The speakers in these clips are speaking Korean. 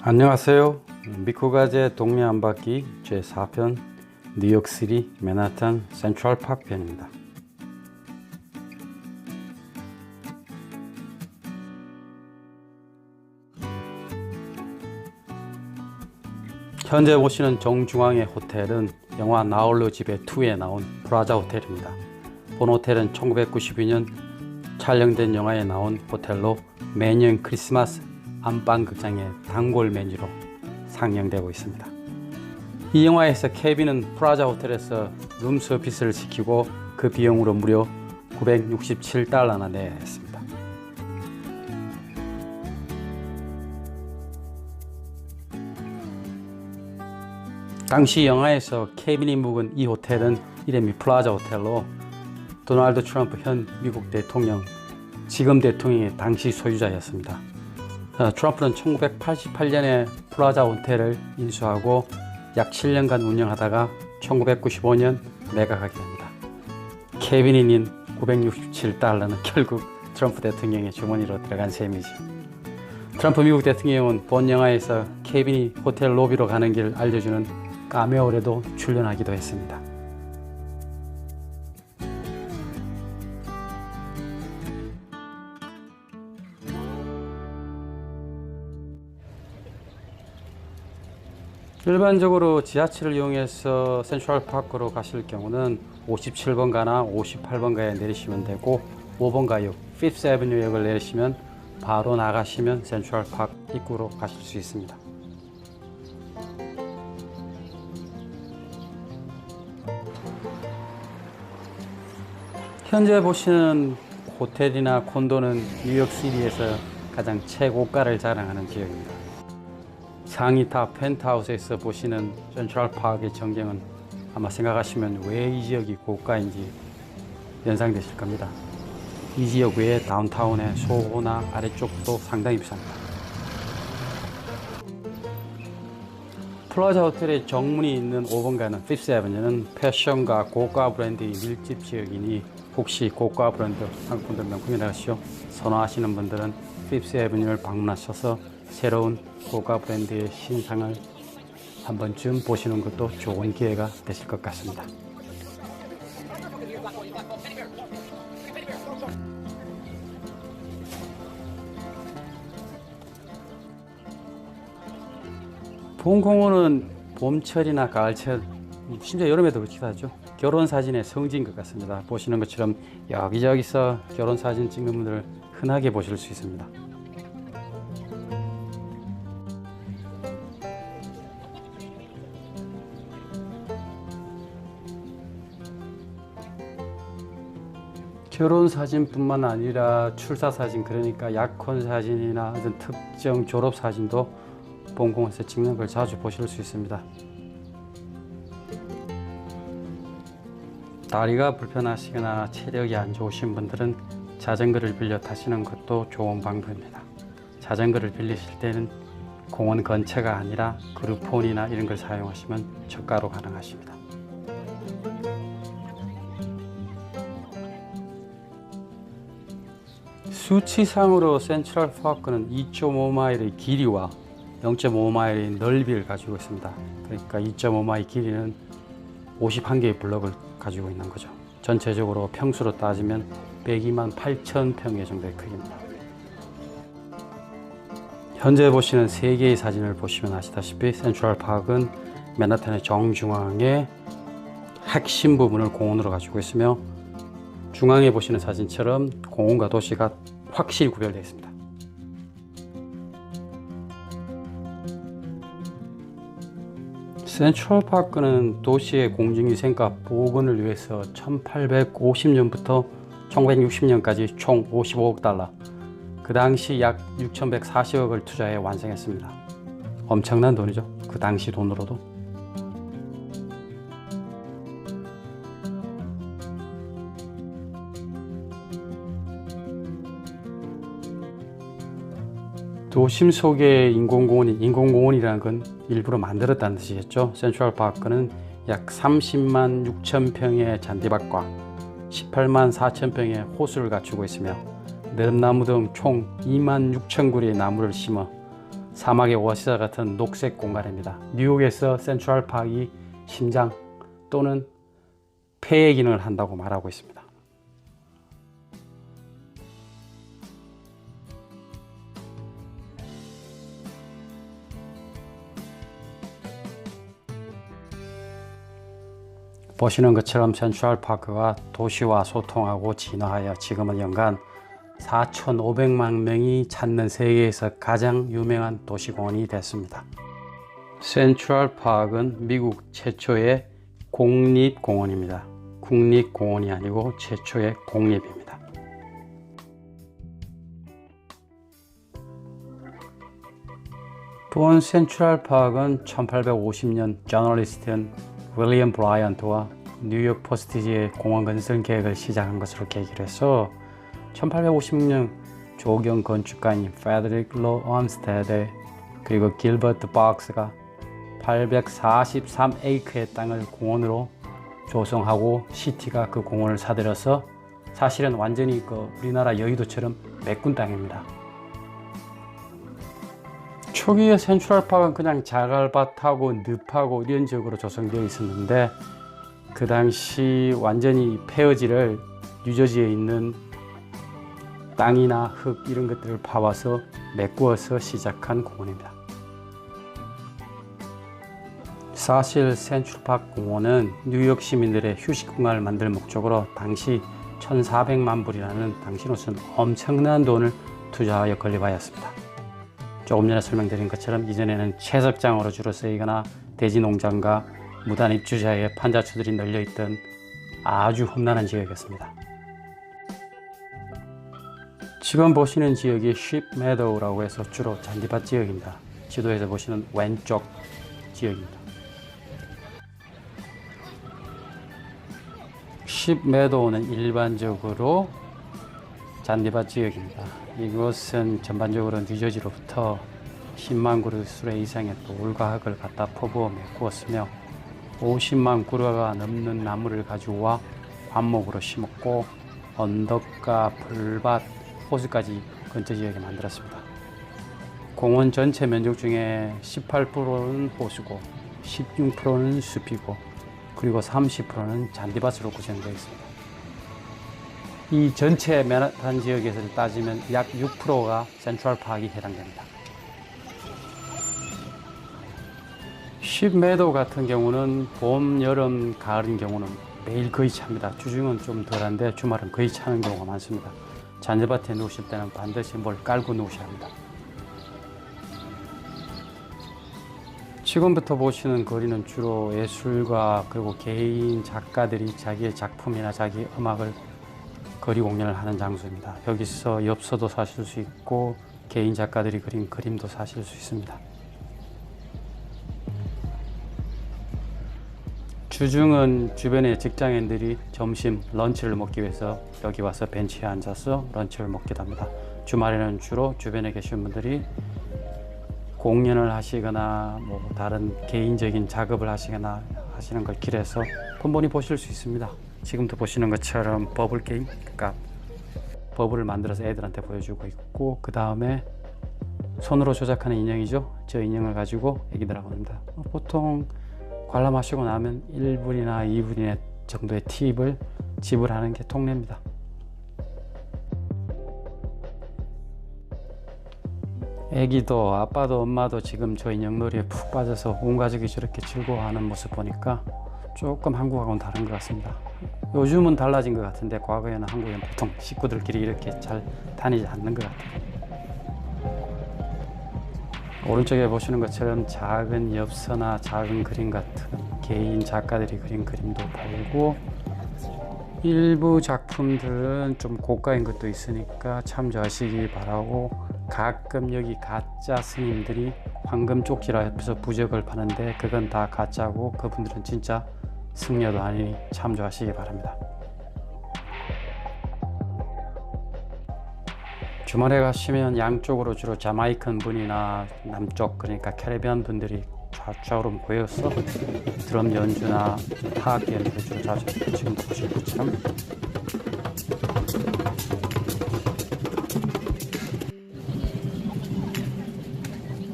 안녕하세요. 미쿠가제 동네 안바퀴 제4편 뉴욕시티 맨하탄 센트럴파크 편입니다. 현재 보시는 정중앙의 호텔은 영화 나홀로 집에 2에 나온 프라자 호텔입니다. 본 호텔은 1992년 촬영된 영화에 나온 호텔로 매년 크리스마스 안방극장의 단골 메뉴로 상영되고 있습니다. 이 영화에서 케빈은 프라자 호텔에서 룸 서비스를 시키고 그 비용으로 무려 $967나 내야 했습니다. 당시 영화에서 케빈이 묵은 이 호텔은 이름이 플라자 호텔로 도널드 트럼프 현 미국 대통령, 지금 대통령의 당시 소유자였습니다. 트럼프는 1988년에 플라자 호텔을 인수하고 약 7년간 운영하다가 1995년 매각하게 됩니다. 케빈이 낸 $967는 결국 트럼프 대통령의 주머니로 들어간 셈이죠. 트럼프 미국 대통령은 본 영화에서 케빈이 호텔 로비로 가는 길을 알려주는 카메오에도 출연하기도 했습니다. 일반적으로 지하철을 이용해서 센트럴파크로 가실 경우는 57번가나 58번가에 내리시면 되고 5번가역 피프스 애버뉴역을 내리시면 바로 나가시면 센트럴파크 입구로 가실 수 있습니다. 현재 보시는 호텔이나 콘도는 뉴욕시티에서 가장 최고가를 자랑하는 지역입니다. 상위 탑 펜트하우스에서 보시는 센트럴파크의 전경은 아마 생각하시면 왜 이 지역이 고가인지 연상되실 겁니다. 이 지역 외에 다운타운의 소호나 아래쪽도 상당히 비쌉니다. 플라자 호텔의 정문이 있는 5번가는 피프스 애버뉴는 패션과 고가 브랜드의 밀집 지역이니 혹시 고가 브랜드 한국 분들 명품이라시오 선호하시는 분들은 피프스 애버뉴를 방문하셔서 새로운 고가 브랜드의 신상을 한 번쯤 보시는 것도 좋은 기회가 되실 것 같습니다. 본 공원은 봄철이나 가을철, 심지어 여름에도 그렇기도 하죠. 결혼사진의 성지인 것 같습니다. 보시는 것처럼 여기저기서 결혼사진 찍는 분들을 흔하게 보실 수 있습니다. 결혼사진뿐만 아니라 출사사진, 그러니까 약혼사진이나 어떤 특정 졸업사진도 본공원에서 찍는 걸 자주 보실 수 있습니다. 다리가 불편하시거나 체력이 안 좋으신 분들은 자전거를 빌려 타시는 것도 좋은 방법입니다. 자전거를 빌리실 때는 공원 근처가 아니라 그루폰이나 이런 걸 사용하시면 저가로 가능하십니다. 수치상으로 센트럴파크는 2.5마일의 길이와 0.5마일의 넓이를 가지고 있습니다. 그러니까 2.5마일 길이는 51개의 블럭을 가지고 있는 거죠. 전체적으로 평수로 따지면 102만 8천 평의 정도의 크기입니다. 현재 보시는 3개의 사진을 보시면 아시다시피 센트럴파크는 맨하탄의 정중앙에 핵심 부분을 공원으로 가지고 있으며 중앙에 보시는 사진처럼 공원과 도시가 확실히 구별되어 있습니다. 센트럴파크는 도시의 공중위생과 보건을 위해서 1850년부터 1960년까지 총 $55억, 그 당시 약 6,140억을 투자해 완성했습니다. 엄청난 돈이죠. 그 당시 돈으로도. 도심 속의 인공공원이라는 건 일부러 만들었다는 뜻이겠죠. 센트럴파크는 약 30만 6천 평의 잔디밭과 18만 4천 평의 호수를 갖추고 있으며 느릅나무 등 총 2만 6천 그루의 나무를 심어 사막의 오아시스 같은 녹색 공간입니다. 뉴욕에서 센트럴 파크이 심장 또는 폐의 기능을 한다고 말하고 있습니다. 보시는 것처럼 센트럴 파크가 도시와 소통하고 진화하여 지금은 연간 4,500만 명이 찾는 세계에서 가장 유명한 도시공원이 됐습니다. 센트럴 파크는 미국 최초의 공립공원입니다. 국립공원이 아니고 최초의 공립입니다. 본 센트럴 파크는 1850년 저널리스트인 윌리엄 브라이언트와 뉴욕 포스티지의 공원 건설 계획을 시작한 것으로 계기로 해서 1856년 조경 건축가인 페드릭 로 엄스테드 그리고 길버트 박스가 843에이크의 땅을 공원으로 조성하고 시티가 그 공원을 사들여서 사실은 완전히 우리나라 여의도처럼 메꾼 땅입니다. 초기에 센트럴 파크는 그냥 자갈밭하고 늪하고 이런 지역으로 조성되어 있었는데 그 당시 완전히 폐허지를 뉴저지에 있는 땅이나 흙 이런 것들을 파와서 메꾸어서 시작한 공원입니다. 사실 센트럴 파크 공원은 뉴욕 시민들의 휴식 공간을 만들 목적으로 당시 1,400만 불이라는 당시로서는 엄청난 돈을 투자하여 건립하였습니다. 조금 전에 설명드린 것처럼 이전에는 채석장으로 주로 쓰이거나 대지농장과 무단 입주자의 판자초들이 널려있던 아주 험난한 지역이었습니다. 지금 보시는 지역이 Sheep Meadow라고 해서 주로 잔디밭 지역입니다. 지도에서 보시는 왼쪽 지역입니다. Sheep Meadow는 일반적으로 잔디밭 지역입니다. 이곳은 전반적으로 뉴저지로부터 10만 그루수레 이상의 돌과 흙을 갖다 퍼부어 메꾸었으며 50만 그루가 넘는 나무를 가지고와 관목으로 심었고 언덕과 풀밭, 호수까지 근처 지역에 만들었습니다. 공원 전체 면적 중에 18%는 호수고 16%는 숲이고 그리고 30%는 잔디밭으로 구성되어 있습니다. 이 전체 맨하탄 지역에서 따지면 약 6%가 센트럴 파크에 해당됩니다. Sheep Meadow 같은 경우는 봄, 여름, 가을인 경우는 매일 거의 찹니다. 주중은 좀 덜한데 주말은 거의 차는 경우가 많습니다. 잔디밭에 누우실 때는 반드시 뭘 깔고 누우셔야 합니다. 지금부터 보시는 거리는 주로 예술가 그리고 개인 작가들이 자기의 작품이나 자기 음악을 거리 공연을 하는 장소입니다. 여기서 엽서도 사실 수 있고 개인 작가들이 그린 그림도 사실 수 있습니다. 주중은 주변의 직장인들이 점심 런치를 먹기 위해서 여기 와서 벤치에 앉아서 런치를 먹기도 합니다. 주말에는 주로 주변에 계신 분들이 공연을 하시거나 다른 개인적인 작업을 하시거나 하시는 걸 길에서 뻔뻔히 보실 수 있습니다. 지금도 보시는 것처럼 버블 게임, 그러니까 버블을 만들어서 애들한테 보여주고 있고 그 다음에 손으로 조작하는 인형이죠. 저 인형을 가지고 애기들하고 놉니다. 보통 관람하시고 나면 1분이나 2분 정도의 팁을 지불하는 게 통례입니다. 애기도 아빠도 엄마도 지금 저 인형놀이에 푹 빠져서 온 가족이 저렇게 즐거워하는 모습 보니까 조금 한국하고는 다른 것 같습니다. 요즘은 달라진 것 같은데 과거에는 한국에는 보통 식구들끼리 이렇게 잘 다니지 않는 것 같아요. 오른쪽에 보시는 것처럼 작은 엽서나 작은 그림 같은 개인 작가들이 그린 그림도 팔고 일부 작품들은 좀 고가인 것도 있으니까 참조하시기 바라고 가끔 여기 가짜 스님들이 황금 쪽지라 해서 부적을 파는데 그건 다 가짜고 그분들은 진짜 승려도 아니니 참조하시기 바랍니다. 주말에 가시면 양쪽으로 주로 자마이칸 분이나 남쪽 그러니까 캐리비안 분들이 좌우로 모여서 드럼 연주나 타악 연주를 주로 자주 지금 보실 것처럼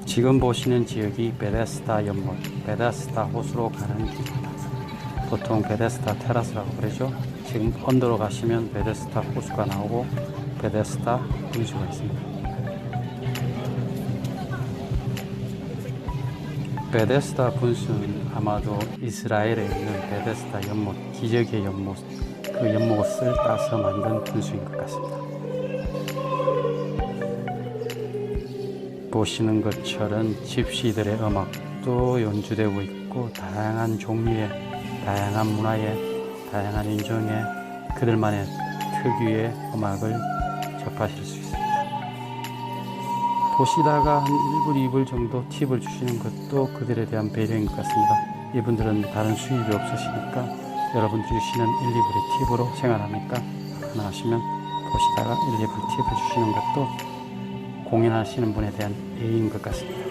지금 보시는 지역이 베데스다 연못, 베데스다 호수로 가는 길입니다. 보통 베데스다 테라스라고 그러죠. 지금 언더로 가시면 베데스다 호수가 나오고 베데스다 분수가 있습니다. 베데스다 분수는 아마도 이스라엘에 있는 베데스다 연못, 기적의 연못, 그 연못을 따서 만든 분수인 것 같습니다. 보시는 것처럼 집시들의 음악도 연주되고 있고 다양한 종류의, 다양한 문화의, 다양한 인종의 그들만의 특유의 음악을 접하실 수 있습니다. 보시다가 한 1불, 2불 정도 팁을 주시는 것도 그들에 대한 배려인 것 같습니다. 이분들은 다른 수입이 없으시니까 여러분들이 주시는 1, 2불의 팁으로 생활하니까 가능하시면 보시다가 1, 2불 팁을 주시는 것도 공연하시는 분에 대한 예의인 것 같습니다.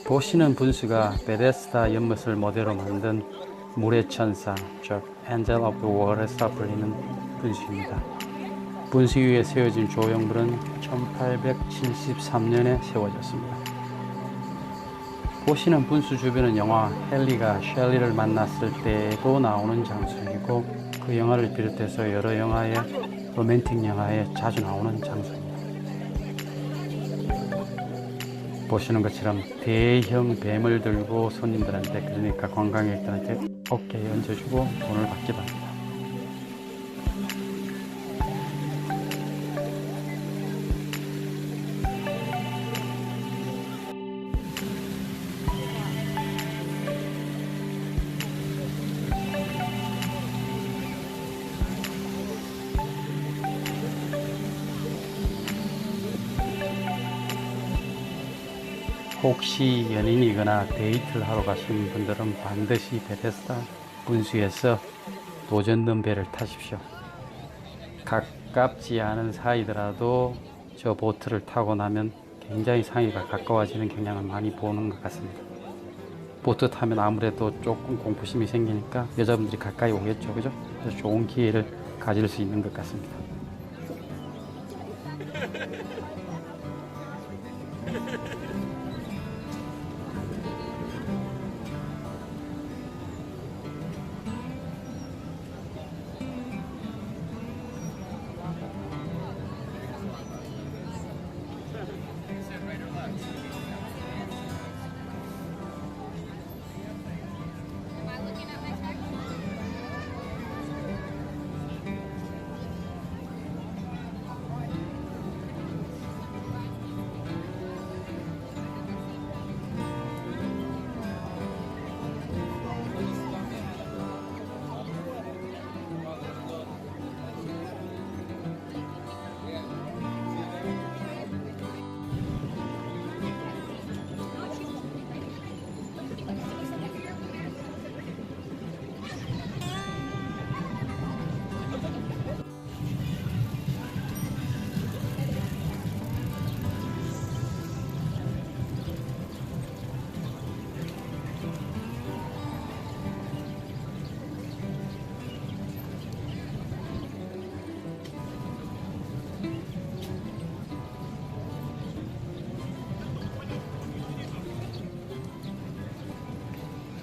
보시는 분수가 베데스다 연못을 모델로 만든 물의 천사, 즉 Angel of the Water에서 불리는 분수입니다. 분수 위에 세워진 조형물은 1873년에 세워졌습니다. 보시는 분수 주변은 영화 헨리가 셸리를 만났을 때도 나오는 장소이고 그 영화를 비롯해서 여러 영화에, 로맨틱 영화에 자주 나오는 장소입니다. 보시는 것처럼 대형 뱀을 들고 손님들한테, 그러니까 관광객들한테 어깨에 얹어주고 돈을 받기도 합니다. 혹시 연인이거나 데이트를 하러 가시는 분들은 반드시 베데스다 분수에서 노젓는 배를 타십시오. 가깝지 않은 사이더라도 저 보트를 타고 나면 굉장히 상의가 가까워지는 경향을 많이 보는 것 같습니다. 보트 타면 아무래도 조금 공포심이 생기니까 여자분들이 가까이 오겠죠, 그죠? 그래서 좋은 기회를 가질 수 있는 것 같습니다.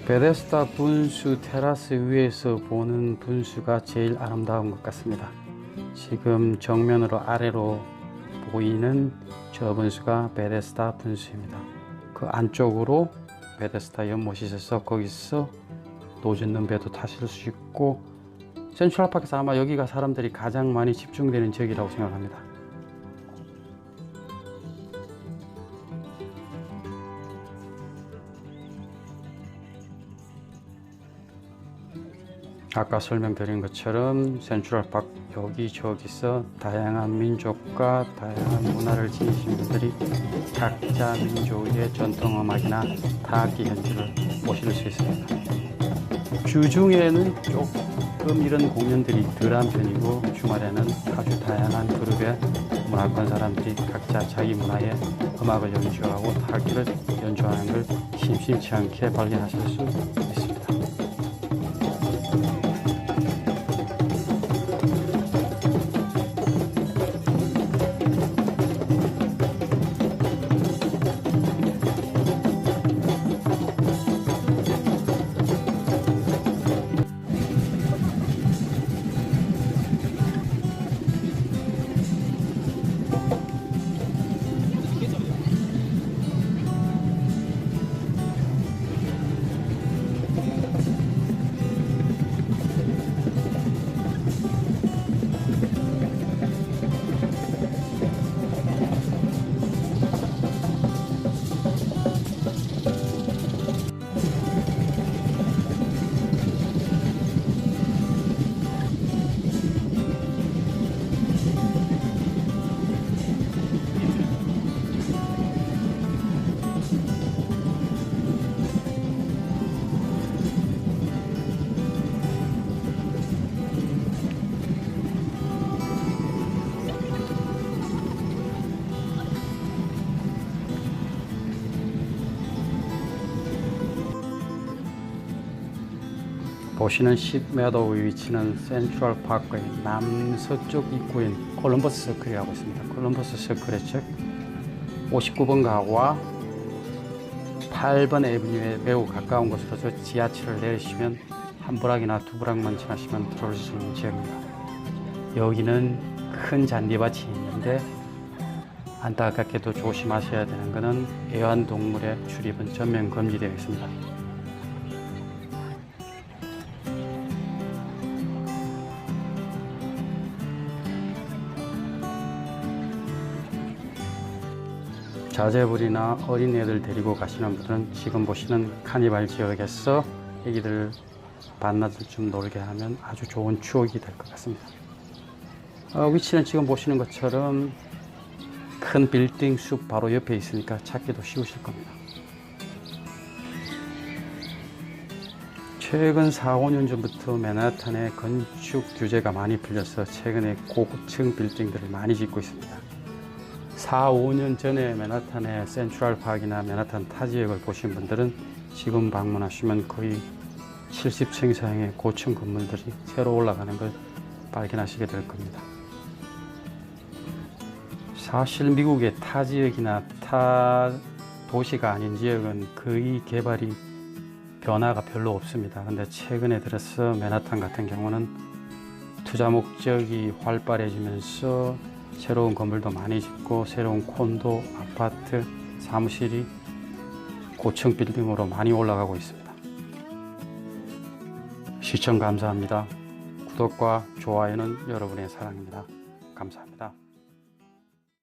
베데스다 분수 테라스 위에서 보는 분수가 제일 아름다운 것 같습니다. 지금 정면으로 아래로 보이는 저 분수가 베데스다 분수입니다. 그 안쪽으로 베데스다 연못이 있어서 거기서 노젓는 배도 타실 수 있고, 센트럴파크에서 아마 여기가 사람들이 가장 많이 집중되는 지역이라고 생각합니다. 아까 설명드린 것처럼 센트럴파크 여기저기서 다양한 민족과 다양한 문화를 지니신 분들이 각자 민족의 전통음악이나 타악기 연주를 보실 수 있습니다. 주중에는 조금 이런 공연들이 덜한 편이고 주말에는 아주 다양한 그룹의 문화권 사람들이 각자 자기 문화의 음악을 연주하고 타악기를 연주하는 걸 심심치 않게 발견하실 수 있습니다. 보시는 10매도의 위치는 센트럴파크의 남서쪽 입구인 콜럼버스 서클이라고 있습니다. 콜럼버스 서클의 즉 59번가와 8번 애비뉴에 매우 가까운 곳으로서 지하철을 내리시면 한 부락이나 두 부락만 지나시면 들어올 수 있는 지역입니다. 여기는 큰 잔디밭이 있는데 안타깝게도 조심하셔야 되는 것은 애완동물의 출입은 전면 금지되어 있습니다. 자제분이나 어린애들 데리고 가시는 분들은 지금 보시는 카니발 지역에서 애기들 반나절쯤 놀게 하면 아주 좋은 추억이 될 것 같습니다. 위치는 지금 보시는 것처럼 큰 빌딩 숲 바로 옆에 있으니까 찾기도 쉬우실 겁니다. 최근 4, 5년 전부터 맨하탄에 건축 규제가 많이 풀려서 최근에 고층 빌딩들을 많이 짓고 있습니다. 4, 5년 전에 맨하탄의 센트럴파크나 맨하탄 타 지역을 보신 분들은 지금 방문하시면 거의 70층 이상의 고층 건물들이 새로 올라가는 걸 발견하시게 될 겁니다. 사실 미국의 타 지역이나 타 도시가 아닌 지역은 거의 개발이 변화가 별로 없습니다. 근데 최근에 들어서 맨하탄 같은 경우는 투자 목적이 활발해지면서 새로운 건물도 많이 짓고 새로운 콘도, 아파트, 사무실이 고층 빌딩으로 많이 올라가고 있습니다. 시청 감사합니다. 구독과 좋아요는 여러분의 사랑입니다. 감사합니다.